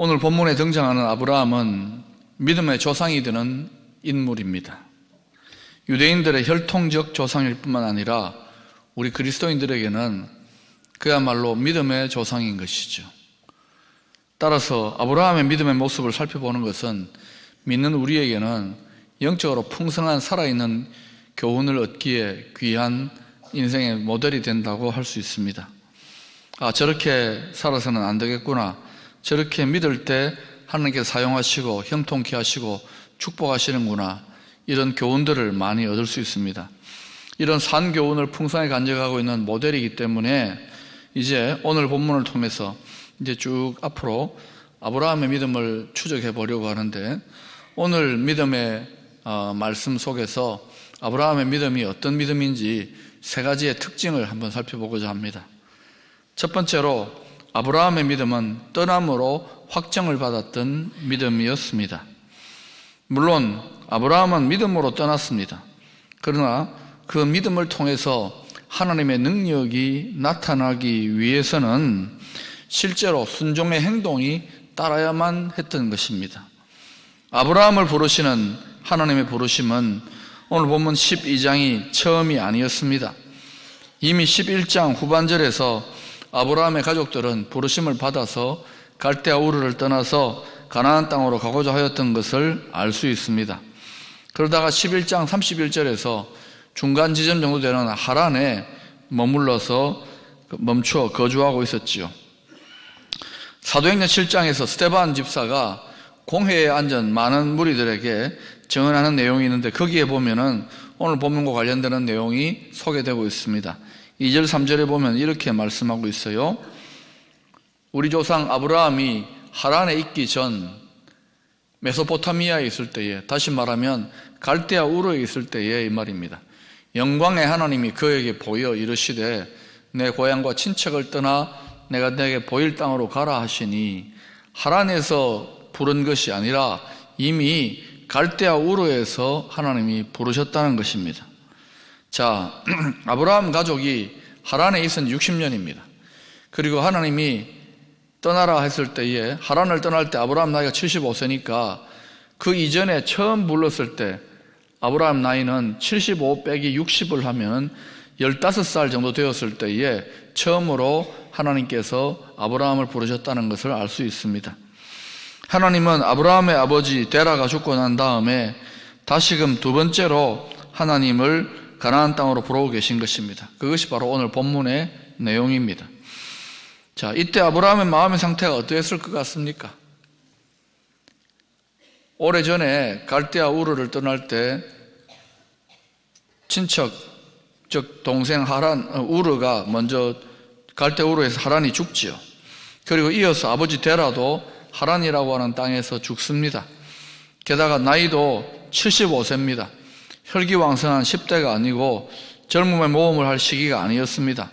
오늘 본문에 등장하는 아브라함은 믿음의 조상이 되는 인물입니다. 유대인들의 혈통적 조상일 뿐만 아니라 우리 그리스도인들에게는 그야말로 믿음의 조상인 것이죠. 따라서 아브라함의 믿음의 모습을 살펴보는 것은 믿는 우리에게는 영적으로 풍성한 살아있는 교훈을 얻기에 귀한 인생의 모델이 된다고 할 수 있습니다. 저렇게 살아서는 안 되겠구나, 저렇게 믿을 때 하나님께서 사용하시고 형통케 하시고 축복하시는구나, 이런 교훈들을 많이 얻을 수 있습니다. 이런 산 교훈을 풍성하게 간직하고 있는 모델이기 때문에 이제 오늘 본문을 통해서 이제 쭉 앞으로 아브라함의 믿음을 추적해 보려고 하는데, 오늘 믿음의 말씀 속에서 아브라함의 믿음이 어떤 믿음인지 세 가지의 특징을 한번 살펴보고자 합니다. 첫 번째로 아브라함의 믿음은 떠남으로 확정을 받았던 믿음이었습니다. 물론 아브라함은 믿음으로 떠났습니다. 그러나 그 믿음을 통해서 하나님의 능력이 나타나기 위해서는 실제로 순종의 행동이 따라야만 했던 것입니다. 아브라함을 부르시는 하나님의 부르심은 오늘 본문 12장이 처음이 아니었습니다. 이미 11장 후반절에서 아브라함의 가족들은 부르심을 받아서 갈대아 우르를 떠나서 가나안 땅으로 가고자 하였던 것을 알 수 있습니다. 그러다가 11장 31절에서 중간 지점 정도 되는 하란에 머물러서 멈추어 거주하고 있었지요. 사도행전 7장에서 스데반 집사가 공회에 앉은 많은 무리들에게 증언하는 내용이 있는데, 거기에 보면은 오늘 본문과 관련되는 내용이 소개되고 있습니다. 2절 3절에 보면 이렇게 말씀하고 있어요. 우리 조상 아브라함이 하란에 있기 전 메소포타미아에 있을 때에, 다시 말하면 갈대아 우르에 있을 때에 이 말입니다. 영광의 하나님이 그에게 보여 이르시되 내 고향과 친척을 떠나 내가 내게 보일 땅으로 가라 하시니, 하란에서 부른 것이 아니라 이미 갈대아 우르에서 하나님이 부르셨다는 것입니다. 자, 아브라함 가족이 하란에 있은 60년입니다. 그리고 하나님이 떠나라 했을 때에, 하란을 떠날 때 아브라함 나이가 75세니까 그 이전에 처음 불렀을 때 아브라함 나이는 75 빼기 60을 하면 15살 정도 되었을 때에 처음으로 하나님께서 아브라함을 부르셨다는 것을 알 수 있습니다. 하나님은 아브라함의 아버지 데라가 죽고 난 다음에 다시금 두 번째로 하나님을 가나안 땅으로 부르고 계신 것입니다. 그것이 바로 오늘 본문의 내용입니다. 자, 이때 아브라함의 마음의 상태가 어떠했을 것 같습니까? 오래전에 갈대아 우르를 떠날 때 친척, 즉 동생 하란 우르가 먼저 갈대아 우르에서 하란이 죽지요. 그리고 이어서 아버지 데라도 하란이라고 하는 땅에서 죽습니다. 게다가 나이도 75세입니다. 혈기왕성한 10대가 아니고 젊음의 모험을 할 시기가 아니었습니다.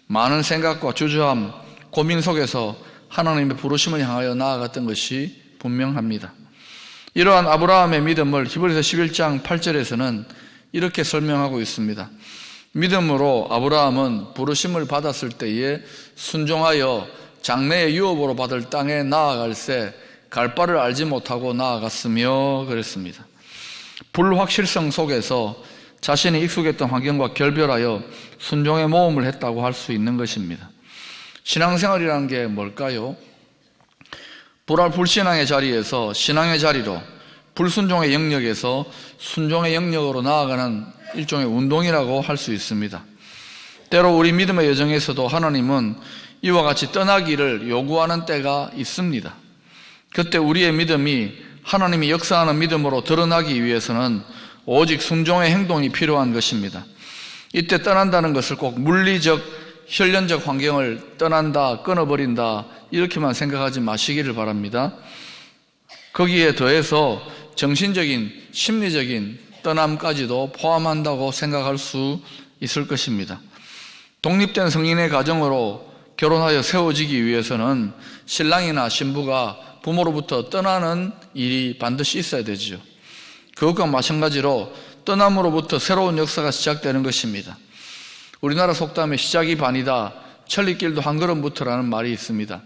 많은 생각과 주저함, 고민 속에서 하나님의 부르심을 향하여 나아갔던 것이 분명합니다. 이러한 아브라함의 믿음을 히브리서 11장 8절에서는 이렇게 설명하고 있습니다. 믿음으로 아브라함은 부르심을 받았을 때에 순종하여 장래의 유업으로 받을 땅에 나아갈새 갈 바를 알지 못하고 나아갔으며 그랬습니다. 불확실성 속에서 자신이 익숙했던 환경과 결별하여 순종의 모험을 했다고 할 수 있는 것입니다. 신앙생활이라는 게 뭘까요? 불신앙의 자리에서 신앙의 자리로, 불순종의 영역에서 순종의 영역으로 나아가는 일종의 운동이라고 할 수 있습니다. 때로 우리 믿음의 여정에서도 하나님은 이와 같이 떠나기를 요구하는 때가 있습니다. 그때 우리의 믿음이 하나님이 역사하는 믿음으로 드러나기 위해서는 오직 순종의 행동이 필요한 것입니다. 이때 떠난다는 것을 꼭 물리적, 혈연적 환경을 떠난다, 끊어버린다 이렇게만 생각하지 마시기를 바랍니다. 거기에 더해서 정신적인, 심리적인 떠남까지도 포함한다고 생각할 수 있을 것입니다. 독립된 성인의 가정으로 결혼하여 세워지기 위해서는 신랑이나 신부가 부모로부터 떠나는 일이 반드시 있어야 되지요. 그것과 마찬가지로 떠남으로부터 새로운 역사가 시작되는 것입니다. 우리나라 속담에 시작이 반이다, 천리길도 한 걸음부터라는 말이 있습니다.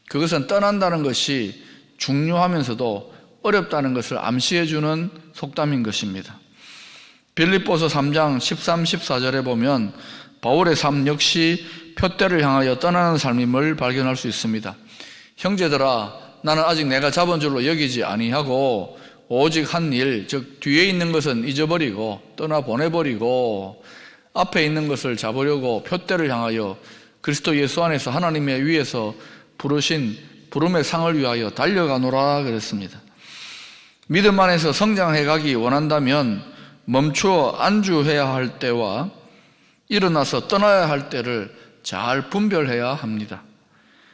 그것은 떠난다는 것이 중요하면서도 어렵다는 것을 암시해주는 속담인 것입니다. 빌립보서 3장 13, 14절에 보면 바울의 삶 역시 표대를 향하여 떠나는 삶임을 발견할 수 있습니다. 형제들아, 나는 아직 내가 잡은 줄로 여기지 아니하고 오직 한 일, 즉 뒤에 있는 것은 잊어버리고 떠나보내버리고 앞에 있는 것을 잡으려고 표대를 향하여 그리스도 예수 안에서 하나님의 위에서 부르신 부름의 상을 위하여 달려가노라 그랬습니다. 믿음 안에서 성장해 가기 원한다면 멈추어 안주해야 할 때와 일어나서 떠나야 할 때를 잘 분별해야 합니다.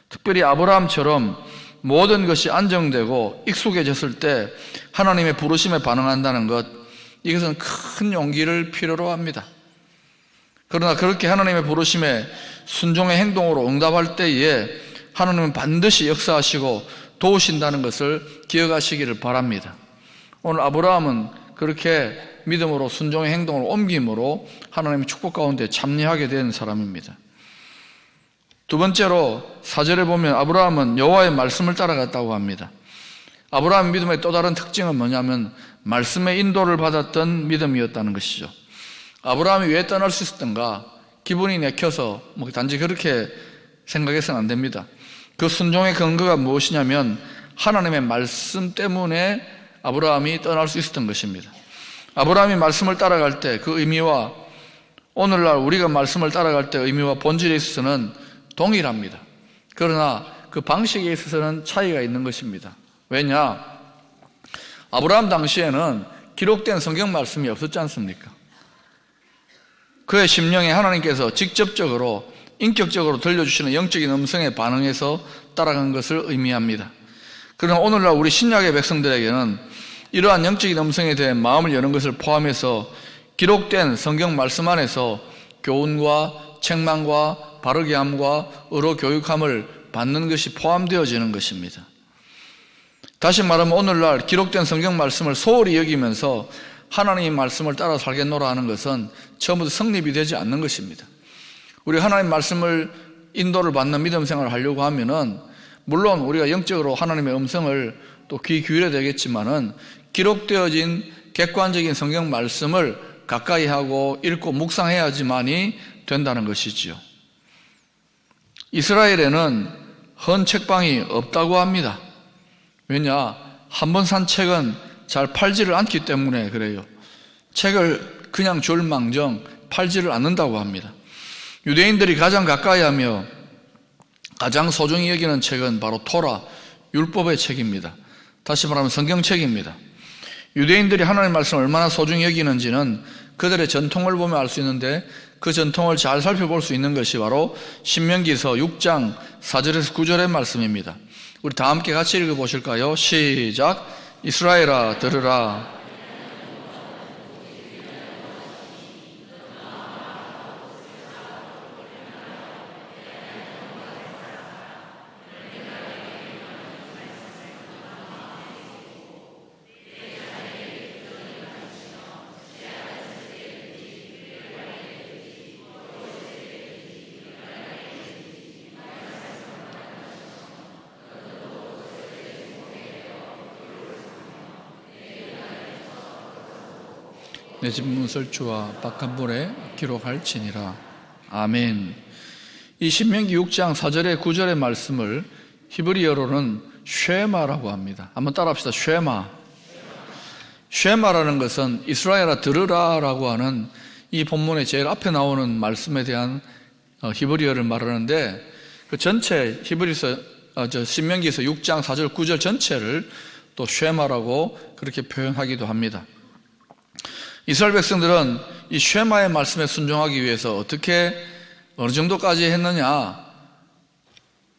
특별히 아브라함처럼 모든 것이 안정되고 익숙해졌을 때 하나님의 부르심에 반응한다는 것, 이것은 큰 용기를 필요로 합니다. 그러나 그렇게 하나님의 부르심에 순종의 행동으로 응답할 때에 하나님은 반드시 역사하시고 도우신다는 것을 기억하시기를 바랍니다. 오늘 아브라함은 그렇게 믿음으로 순종의 행동을 옮김으로 하나님의 축복 가운데 참여하게 된 사람입니다. 두 번째로 4절에 보면 아브라함은 여호와의 말씀을 따라갔다고 합니다. 아브라함의 믿음의 또 다른 특징은 뭐냐면 말씀의 인도를 받았던 믿음이었다는 것이죠. 아브라함이 왜 떠날 수 있었던가? 기분이 내켜서 단지 그렇게 생각해서는 안 됩니다. 그 순종의 근거가 무엇이냐면 하나님의 말씀 때문에 아브라함이 떠날 수 있었던 것입니다. 아브라함이 말씀을 따라갈 때 그 의미와 오늘날 우리가 말씀을 따라갈 때 의미와 본질에 있어서는 동일합니다. 그러나 그 방식에 있어서는 차이가 있는 것입니다. 왜냐? 아브라함 당시에는 기록된 성경 말씀이 없었지 않습니까? 그의 심령에 하나님께서 직접적으로 인격적으로 들려주시는 영적인 음성에 반응해서 따라간 것을 의미합니다. 그러나 오늘날 우리 신약의 백성들에게는 이러한 영적인 음성에 대해 마음을 여는 것을 포함해서 기록된 성경 말씀 안에서 교훈과 책망과 바르게 함과 의로 교육함을 받는 것이 포함되어지는 것입니다. 다시 말하면 오늘날 기록된 성경 말씀을 소홀히 여기면서 하나님의 말씀을 따라 살겠노라 하는 것은 처음부터 성립이 되지 않는 것입니다. 우리 하나님 말씀을 인도를 받는 믿음 생활을 하려고 하면은 물론 우리가 영적으로 하나님의 음성을 또 귀 기울여야 되겠지만은 기록되어진 객관적인 성경 말씀을 가까이 하고 읽고 묵상해야지만이 된다는 것이지요. 이스라엘에는 헌 책방이 없다고 합니다. 왜냐? 한 번 산 책은 잘 팔지를 않기 때문에 그래요. 책을 그냥 줄 망정 팔지를 않는다고 합니다. 유대인들이 가장 가까이 하며 가장 소중히 여기는 책은 바로 토라, 율법의 책입니다. 다시 말하면 성경책입니다. 유대인들이 하나님의 말씀을 얼마나 소중히 여기는지는 그들의 전통을 보면 알 수 있는데 그 전통을 잘 살펴볼 수 있는 것이 바로 신명기서 6장 4절에서 9절의 말씀입니다. 우리 다 함께 같이 읽어보실까요? 시작! 이스라엘아 들으라. 내 집 문설주와 바깥물에 기록할지니라. 아멘. 이 신명기 6장 4절에 9절의 말씀을 히브리어로는 쉐마라고 합니다. 한번 따라합시다. 쉐마. 쉐마라는 것은 이스라엘아 들으라라고 하는 이 본문의 제일 앞에 나오는 말씀에 대한 히브리어를 말하는데 그 전체 신명기에서 6장 4절 9절 전체를 또 쉐마라고 그렇게 표현하기도 합니다. 이스라엘 백성들은 이 쉐마의 말씀에 순종하기 위해서 어느 정도까지 했느냐?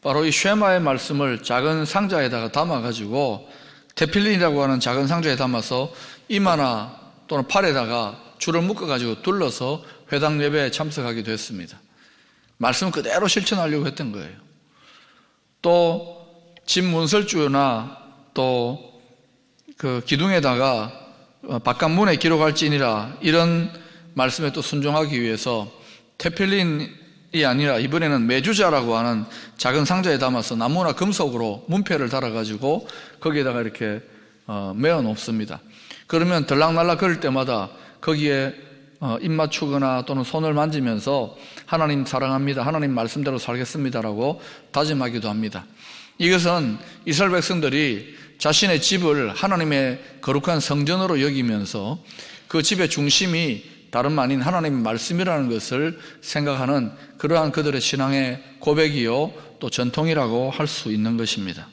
바로 이 쉐마의 말씀을 작은 상자에다가 담아가지고 테필린이라고 하는 작은 상자에 담아서 이마나 또는 팔에다가 줄을 묶어가지고 둘러서 회당 예배에 참석하기도 했습니다. 말씀을 그대로 실천하려고 했던 거예요. 또 집 문설주나 또 그 기둥에다가 바깥문에 기록할지니라 이런 말씀에 또 순종하기 위해서 테필린 아니라 이번에는 메주자라고 하는 작은 상자에 담아서 나무나 금속으로 문패를 달아가지고 거기에다가 이렇게 메어 놓습니다. 그러면 들락날락 걸을 때마다 거기에 입 맞추거나 또는 손을 만지면서 하나님 사랑합니다, 하나님 말씀대로 살겠습니다라고 다짐하기도 합니다. 이것은 이스라엘 백성들이 자신의 집을 하나님의 거룩한 성전으로 여기면서 그 집의 중심이 다름 아닌 하나님의 말씀이라는 것을 생각하는 그러한 그들의 신앙의 고백이요 또 전통이라고 할 수 있는 것입니다.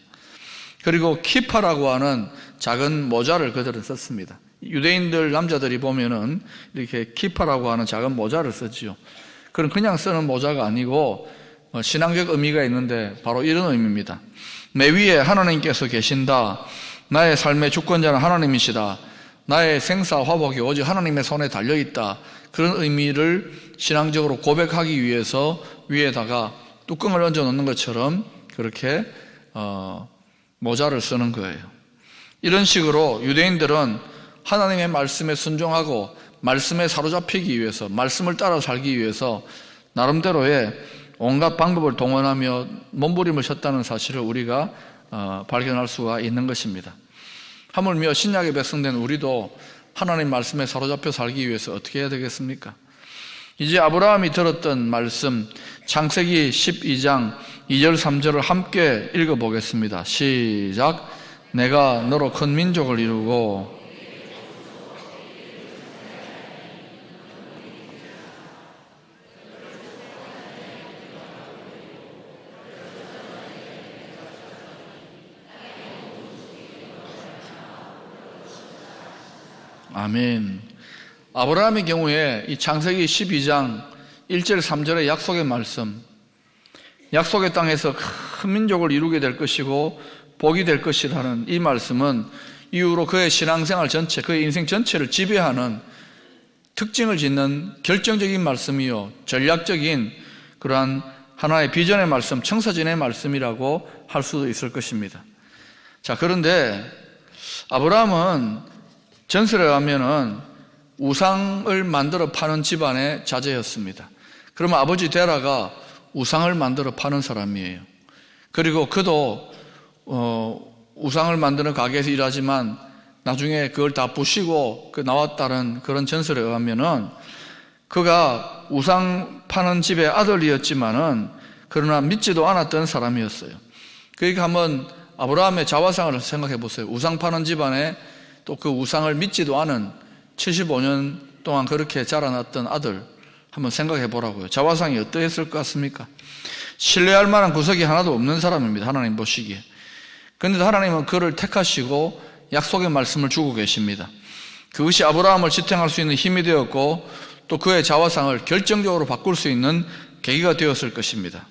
그리고 키파라고 하는 작은 모자를 그들은 썼습니다. 유대인들 남자들이 보면은 이렇게 키파라고 하는 작은 모자를 쓰지요. 그건 그냥 쓰는 모자가 아니고 신앙적 의미가 있는데 바로 이런 의미입니다. 내 위에 하나님께서 계신다. 나의 삶의 주권자는 하나님이시다. 나의 생사 화복이 오직 하나님의 손에 달려있다. 그런 의미를 신앙적으로 고백하기 위해서 위에다가 뚜껑을 얹어 놓는 것처럼 그렇게 모자를 쓰는 거예요. 이런 식으로 유대인들은 하나님의 말씀에 순종하고 말씀에 사로잡히기 위해서, 말씀을 따라 살기 위해서 나름대로의 온갖 방법을 동원하며 몸부림을 쳤다는 사실을 우리가 발견할 수가 있는 것입니다. 하물며 신약의 백성된 우리도 하나님 말씀에 사로잡혀 살기 위해서 어떻게 해야 되겠습니까? 이제 아브라함이 들었던 말씀 창세기 12장 2절 3절을 함께 읽어보겠습니다. 시작. 내가 너로 큰 민족을 이루고 아멘. 아브라함의 경우에 이 창세기 12장 1절 3절의 약속의 말씀, 약속의 땅에서 큰 민족을 이루게 될 것이고 복이 될 것이라는 이 말씀은 이후로 그의 신앙생활 전체, 그의 인생 전체를 지배하는 특징을 짓는 결정적인 말씀이요 전략적인 그러한 하나의 비전의 말씀, 청사진의 말씀이라고 할 수도 있을 것입니다. 자, 그런데 아브라함은 전설에 가면은 우상을 만들어 파는 집안의 자제였습니다. 그러면 아버지 데라가 우상을 만들어 파는 사람이에요. 그리고 그도 우상을 만드는 가게에서 일하지만 나중에 그걸 다 부시고 나왔다는 그런 전설에 의하면은 그가 우상 파는 집의 아들이었지만은 그러나 믿지도 않았던 사람이었어요. 그러니까 한번 아브라함의 자화상을 생각해 보세요. 우상 파는 집안에 또 그 우상을 믿지도 않은 75년 동안 그렇게 자라났던 아들 한번 생각해 보라고요. 자화상이 어떠했을 것 같습니까? 신뢰할 만한 구석이 하나도 없는 사람입니다. 하나님 보시기에. 그런데 하나님은 그를 택하시고 약속의 말씀을 주고 계십니다. 그것이 아브라함을 지탱할 수 있는 힘이 되었고 또 그의 자화상을 결정적으로 바꿀 수 있는 계기가 되었을 것입니다.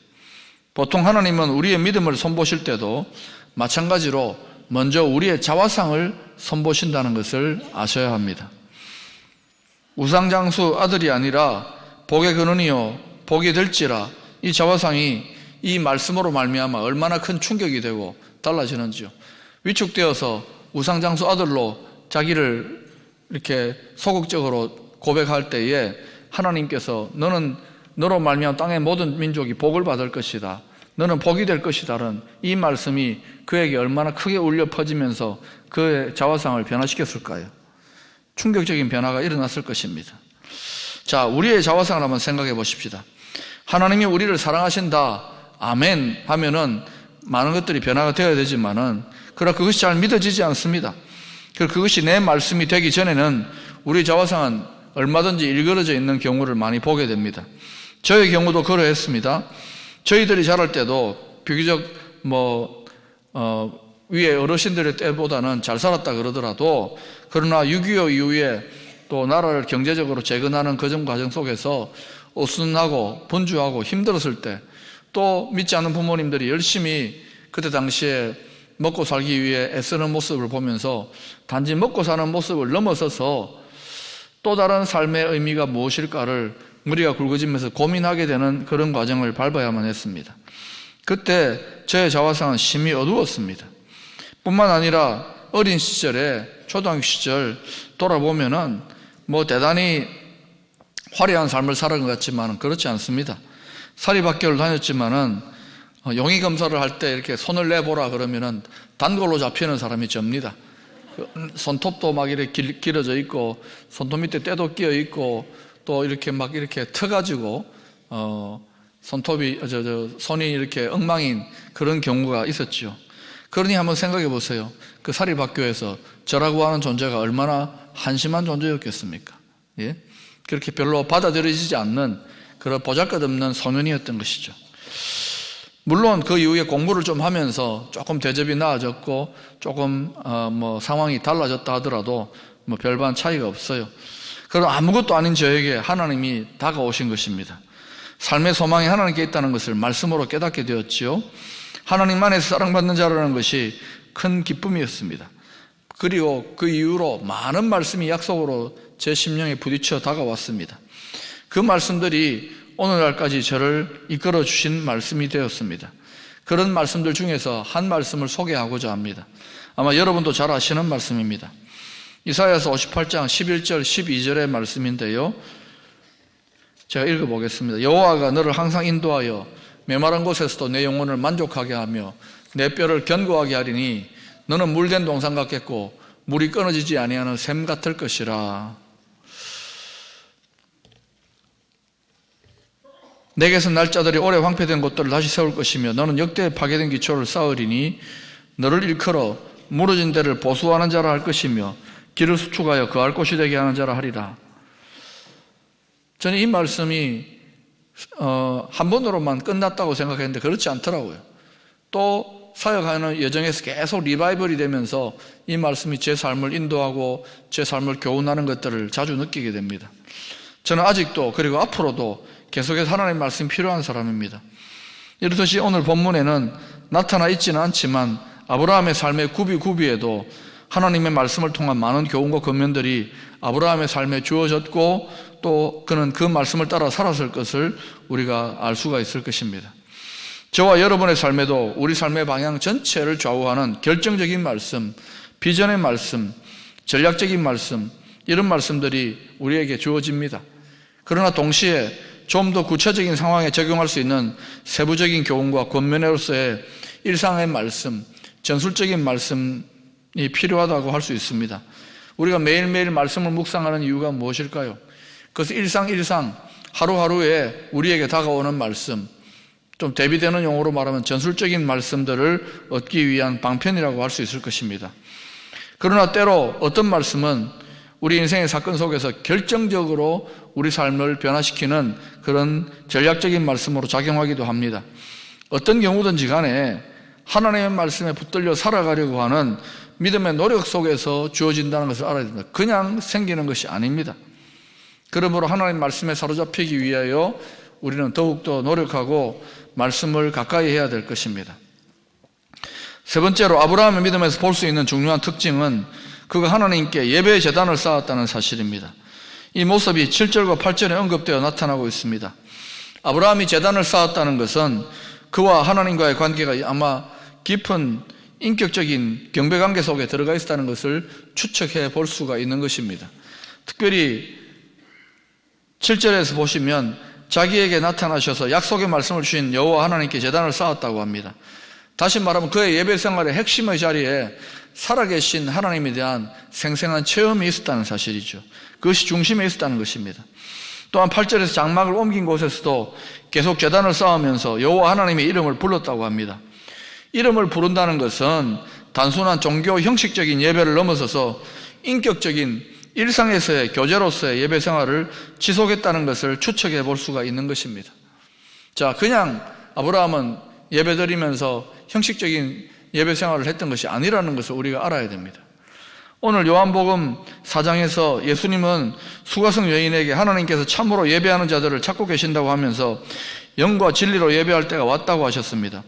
보통 하나님은 우리의 믿음을 손보실 때도 마찬가지로 먼저 우리의 자화상을 손보신다는 것을 아셔야 합니다. 우상장수 아들이 아니라 복의 근원이요 복이 될지라, 이 자화상이 이 말씀으로 말미암아 얼마나 큰 충격이 되고 달라지는지요. 위축되어서 우상장수 아들로 자기를 이렇게 소극적으로 고백할 때에 하나님께서 너는 너로 말미암아 땅의 모든 민족이 복을 받을 것이다, 너는 복이 될 것이다라는 이 말씀이 그에게 얼마나 크게 울려 퍼지면서 그의 자화상을 변화시켰을까요? 충격적인 변화가 일어났을 것입니다. 자, 우리의 자화상을 한번 생각해 보십시다. 하나님이 우리를 사랑하신다, 아멘 하면은 많은 것들이 변화가 되어야 되지만은 그러나 그것이 잘 믿어지지 않습니다. 그것이 내 말씀이 되기 전에는 우리 자화상은 얼마든지 일그러져 있는 경우를 많이 보게 됩니다. 저의 경우도 그러했습니다. 저희들이 자랄 때도 비교적 위에 어르신들의 때보다는 잘 살았다 그러더라도, 그러나 6.25 이후에 또 나라를 경제적으로 재건하는 그 과정 속에서 어수선하고 분주하고 힘들었을 때, 또 믿지 않는 부모님들이 열심히 그때 당시에 먹고 살기 위해 애쓰는 모습을 보면서 단지 먹고 사는 모습을 넘어서서 또 다른 삶의 의미가 무엇일까를 머리가 굵어지면서 고민하게 되는 그런 과정을 밟아야만 했습니다. 그때 저의 자화상은 심히 어두웠습니다. 뿐만 아니라 어린 시절에, 초등학교 시절 돌아보면은 대단히 화려한 삶을 살아간 것 같지만 그렇지 않습니다. 사립학교를 다녔지만은 용의 검사를 할 때 이렇게 손을 내보라 그러면은 단골로 잡히는 사람이 접니다. 손톱도 막 이렇게 길어져 있고 손톱 밑에 때도 끼어 있고 또 이렇게 막 이렇게 터가지고 손톱이 손이 이렇게 엉망인 그런 경우가 있었죠. 그러니 한번 생각해 보세요. 그 사립학교에서 저라고 하는 존재가 얼마나 한심한 존재였겠습니까? 예? 그렇게 별로 받아들여지지 않는 그런 보잘것없는 소년이었던 것이죠. 물론 그 이후에 공부를 좀 하면서 조금 대접이 나아졌고 조금 상황이 달라졌다 하더라도 별반 차이가 없어요. 그럼 아무것도 아닌 저에게 하나님이 다가오신 것입니다. 삶의 소망이 하나님께 있다는 것을 말씀으로 깨닫게 되었지요. 하나님 안에서 사랑받는 자라는 것이 큰 기쁨이었습니다. 그리고 그 이후로 많은 말씀이 약속으로 제 심령에 부딪혀 다가왔습니다. 그 말씀들이 오늘날까지 저를 이끌어 주신 말씀이 되었습니다. 그런 말씀들 중에서 한 말씀을 소개하고자 합니다. 아마 여러분도 잘 아시는 말씀입니다. 이사야서 58장 11절 12절의 말씀인데요, 제가 읽어보겠습니다. 여호와가 너를 항상 인도하여 메마른 곳에서도 내 영혼을 만족하게 하며 내 뼈를 견고하게 하리니 너는 물된 동산 같겠고 물이 끊어지지 아니하는 샘 같을 것이라. 내게서 날짜들이 오래 황폐된 곳들을 다시 세울 것이며 너는 역대 파괴된 기초를 쌓으리니 너를 일컬어 무너진 데를 보수하는 자라 할 것이며 길을 수축하여 거할 곳이 되게 하는 자라 하리라. 저는 이 말씀이 한 번으로만 끝났다고 생각했는데 그렇지 않더라고요. 또 사역하는 여정에서 계속 리바이벌이 되면서 이 말씀이 제 삶을 인도하고 제 삶을 교훈하는 것들을 자주 느끼게 됩니다. 저는 아직도 그리고 앞으로도 계속해서 하나님의 말씀이 필요한 사람입니다. 이렇듯이 오늘 본문에는 나타나 있지는 않지만 아브라함의 삶의 구비구비에도 하나님의 말씀을 통한 많은 교훈과 권면들이 아브라함의 삶에 주어졌고 또 그는 그 말씀을 따라 살았을 것을 우리가 알 수가 있을 것입니다. 저와 여러분의 삶에도 우리 삶의 방향 전체를 좌우하는 결정적인 말씀, 비전의 말씀, 전략적인 말씀, 이런 말씀들이 우리에게 주어집니다. 그러나 동시에 좀 더 구체적인 상황에 적용할 수 있는 세부적인 교훈과 권면으로서의 일상의 말씀, 전술적인 말씀이 필요하다고 할 수 있습니다. 우리가 매일매일 말씀을 묵상하는 이유가 무엇일까요? 그것은 일상 하루하루에 우리에게 다가오는 말씀, 좀 대비되는 용어로 말하면 전술적인 말씀들을 얻기 위한 방편이라고 할 수 있을 것입니다. 그러나 때로 어떤 말씀은 우리 인생의 사건 속에서 결정적으로 우리 삶을 변화시키는 그런 전략적인 말씀으로 작용하기도 합니다. 어떤 경우든지 간에 하나님의 말씀에 붙들려 살아가려고 하는 믿음의 노력 속에서 주어진다는 것을 알아야 됩니다. 그냥 생기는 것이 아닙니다. 그러므로 하나님의 말씀에 사로잡히기 위하여 우리는 더욱더 노력하고 말씀을 가까이 해야 될 것입니다. 세 번째로 아브라함의 믿음에서 볼 수 있는 중요한 특징은 그가 하나님께 예배의 제단을 쌓았다는 사실입니다. 이 모습이 7절과 8절에 언급되어 나타나고 있습니다. 아브라함이 제단을 쌓았다는 것은 그와 하나님과의 관계가 아마 깊은 인격적인 경배관계 속에 들어가 있었다는 것을 추측해 볼 수가 있는 것입니다. 특별히 7절에서 보시면 자기에게 나타나셔서 약속의 말씀을 주신 여호와 하나님께 제단을 쌓았다고 합니다. 다시 말하면 그의 예배 생활의 핵심의 자리에 살아계신 하나님에 대한 생생한 체험이 있었다는 사실이죠. 그것이 중심에 있었다는 것입니다. 또한 8절에서 장막을 옮긴 곳에서도 계속 제단을 쌓으면서 여호와 하나님의 이름을 불렀다고 합니다. 이름을 부른다는 것은 단순한 종교 형식적인 예배를 넘어서서 인격적인 일상에서의 교제로서의 예배 생활을 지속했다는 것을 추측해 볼 수가 있는 것입니다. 자, 그냥 아브라함은 예배 드리면서 형식적인 예배 생활을 했던 것이 아니라는 것을 우리가 알아야 됩니다. 오늘 요한복음 4장에서 예수님은 수가성 여인에게 하나님께서 참으로 예배하는 자들을 찾고 계신다고 하면서 영과 진리로 예배할 때가 왔다고 하셨습니다.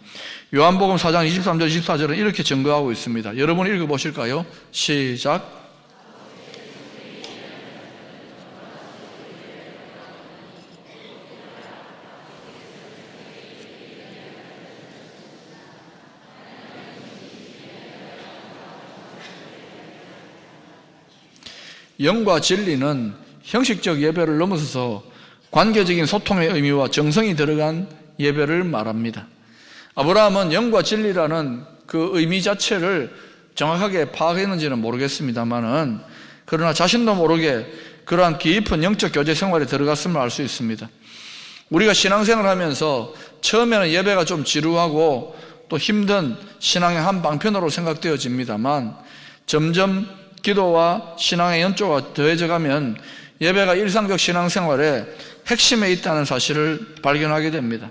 요한복음 4장 23절 24절은 이렇게 증거하고 있습니다. 여러분 읽어보실까요? 시작. 영과 진리는 형식적 예배를 넘어서서 관계적인 소통의 의미와 정성이 들어간 예배를 말합니다. 아브라함은 영과 진리라는 그 의미 자체를 정확하게 파악했는지는 모르겠습니다만은, 그러나 자신도 모르게 그러한 깊은 영적 교제 생활에 들어갔음을 알 수 있습니다. 우리가 신앙생활을 하면서 처음에는 예배가 좀 지루하고 또 힘든 신앙의 한 방편으로 생각되어집니다만, 점점 기도와 신앙의 연조가 더해져 가면 예배가 일상적 신앙생활의 핵심에 있다는 사실을 발견하게 됩니다.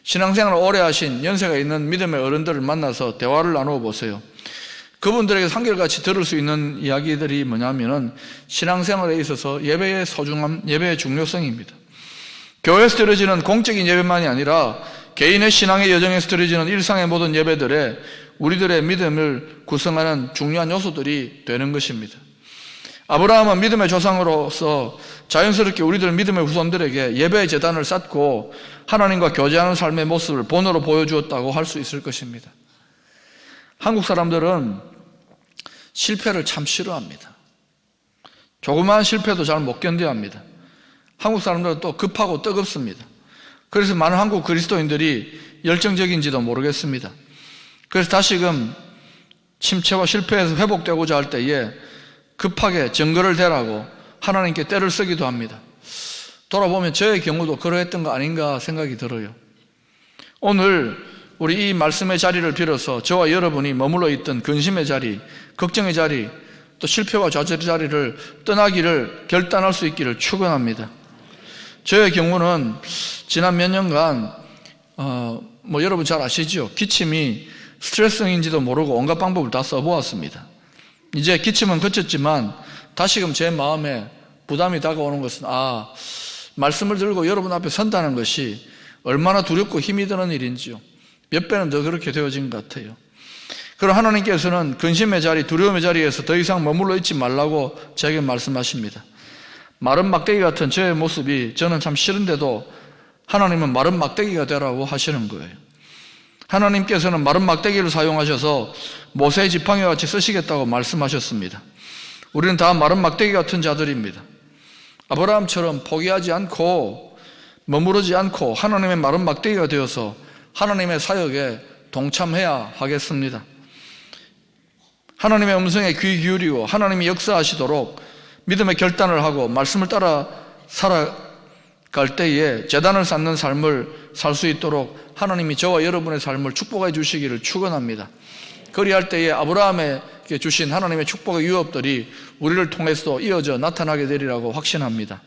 신앙생활을 오래 하신 연세가 있는 믿음의 어른들을 만나서 대화를 나누어 보세요. 그분들에게 한결같이 들을 수 있는 이야기들이 뭐냐면은 신앙생활에 있어서 예배의 소중함, 예배의 중요성입니다. 교회에서 드려지는 공적인 예배만이 아니라 개인의 신앙의 여정에서 드려지는 일상의 모든 예배들에 우리들의 믿음을 구성하는 중요한 요소들이 되는 것입니다. 아브라함은 믿음의 조상으로서 자연스럽게 우리들 믿음의 후손들에게 예배의 제단을 쌓고 하나님과 교제하는 삶의 모습을 본으로 보여주었다고 할 수 있을 것입니다. 한국 사람들은 실패를 참 싫어합니다. 조그마한 실패도 잘 못 견뎌합니다. 한국 사람들은 또 급하고 뜨겁습니다. 그래서 많은 한국 그리스도인들이 열정적인지도 모르겠습니다. 그래서 다시금 침체와 실패에서 회복되고자 할 때에 급하게 증거를 대라고 하나님께 때를 쓰기도 합니다. 돌아보면 저의 경우도 그러했던 거 아닌가 생각이 들어요. 오늘 우리 이 말씀의 자리를 빌어서 저와 여러분이 머물러 있던 근심의 자리, 걱정의 자리, 또 실패와 좌절의 자리를 떠나기를 결단할 수 있기를 축원합니다. 저의 경우는 지난 몇 년간 여러분 잘 아시죠? 기침이 스트레스인지도 모르고 온갖 방법을 다 써보았습니다. 이제 기침은 그쳤지만 다시금 제 마음에 부담이 다가오는 것은 말씀을 들고 여러분 앞에 선다는 것이 얼마나 두렵고 힘이 드는 일인지요. 몇 배는 더 그렇게 되어진 것 같아요. 그럼 하나님께서는 근심의 자리, 두려움의 자리에서 더 이상 머물러 있지 말라고 저에게 말씀하십니다. 마른 막대기 같은 저의 모습이 저는 참 싫은데도 하나님은 마른 막대기가 되라고 하시는 거예요. 하나님께서는 마른 막대기를 사용하셔서 모세의 지팡이와 같이 쓰시겠다고 말씀하셨습니다. 우리는 다 마른 막대기 같은 자들입니다. 아브라함처럼 포기하지 않고 머무르지 않고 하나님의 마른 막대기가 되어서 하나님의 사역에 동참해야 하겠습니다. 하나님의 음성에 귀 기울이고 하나님이 역사하시도록 믿음의 결단을 하고 말씀을 따라 살아갈 때에 제단을 쌓는 삶을 살 수 있도록 하나님이 저와 여러분의 삶을 축복해 주시기를 축원합니다. 그리할 때에 아브라함에게 주신 하나님의 축복의 유업들이 우리를 통해서도 이어져 나타나게 되리라고 확신합니다.